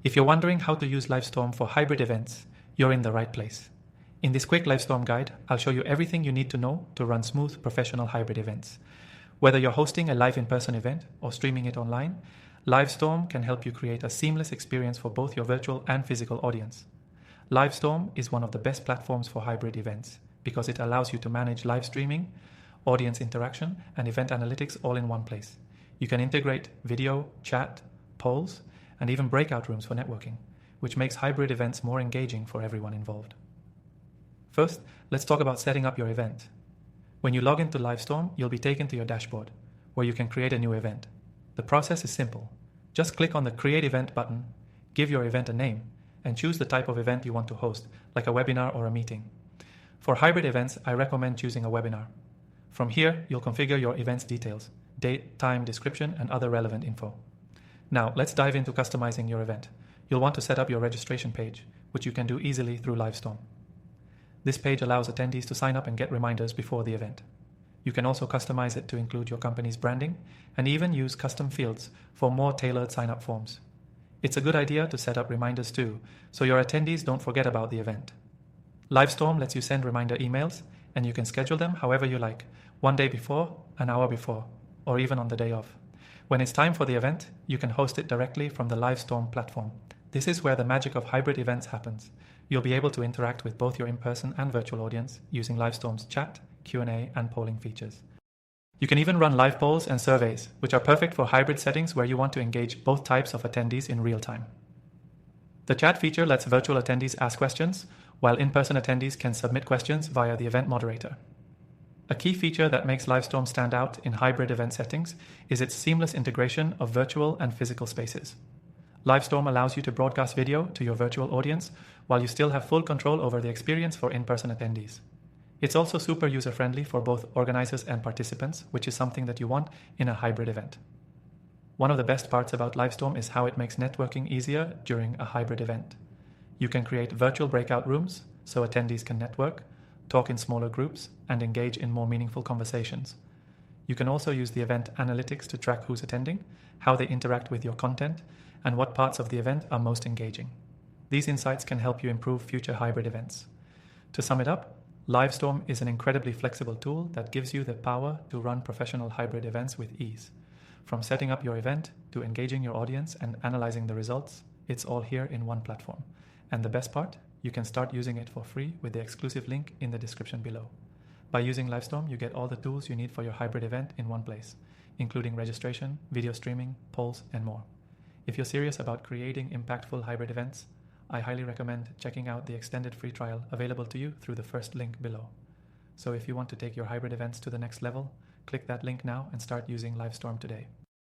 If you're wondering how to use Livestorm for hybrid events, you're in the right place. In this quick Livestorm guide, I'll show you everything you need to know to run smooth professional hybrid events. Whether you're hosting a live in-person event or streaming it online, Livestorm can help you create a seamless experience for both your virtual and physical audience. Livestorm is one of the best platforms for hybrid events because it allows you to manage live streaming, audience interaction, and event analytics all in one place. You can integrate video, chat, polls, and even breakout rooms for networking, which makes hybrid events more engaging for everyone involved. First, let's talk about setting up your event. When you log into Livestorm, you'll be taken to your dashboard, where you can create a new event. The process is simple. Just click on the Create Event button, give your event a name, and choose the type of event you want to host, like a webinar or a meeting. For hybrid events, I recommend choosing a webinar. From here, you'll configure your event's details, date, time, description, and other relevant info. Now, let's dive into customizing your event. You'll want to set up your registration page, which you can do easily through Livestorm. This page allows attendees to sign up and get reminders before the event. You can also customize it to include your company's branding and even use custom fields for more tailored sign-up forms. It's a good idea to set up reminders too, so your attendees don't forget about the event. Livestorm lets you send reminder emails, and you can schedule them however you like, one day before, an hour before, or even on the day of. When it's time for the event, you can host it directly from the Livestorm platform. This is where the magic of hybrid events happens. You'll be able to interact with both your in-person and virtual audience using Livestorm's chat, Q&A, and polling features. You can even run live polls and surveys, which are perfect for hybrid settings where you want to engage both types of attendees in real time. The chat feature lets virtual attendees ask questions, while in-person attendees can submit questions via the event moderator. A key feature that makes Livestorm stand out in hybrid event settings is its seamless integration of virtual and physical spaces. Livestorm allows you to broadcast video to your virtual audience while you still have full control over the experience for in-person attendees. It's also super user-friendly for both organizers and participants, which is something that you want in a hybrid event. One of the best parts about Livestorm is how it makes networking easier during a hybrid event. You can create virtual breakout rooms so attendees can network, talk in smaller groups, and engage in more meaningful conversations. You can also use the event analytics to track who's attending, how they interact with your content, and what parts of the event are most engaging. These insights can help you improve future hybrid events. To sum it up, Livestorm is an incredibly flexible tool that gives you the power to run professional hybrid events with ease. From setting up your event to engaging your audience and analyzing the results, it's all here in one platform. And the best part, you can start using it for free with the exclusive link in the description below. By using Livestorm, you get all the tools you need for your hybrid event in one place, including registration, video streaming, polls, and more. If you're serious about creating impactful hybrid events, I highly recommend checking out the extended free trial available to you through the first link below. So if you want to take your hybrid events to the next level, click that link now and start using Livestorm today.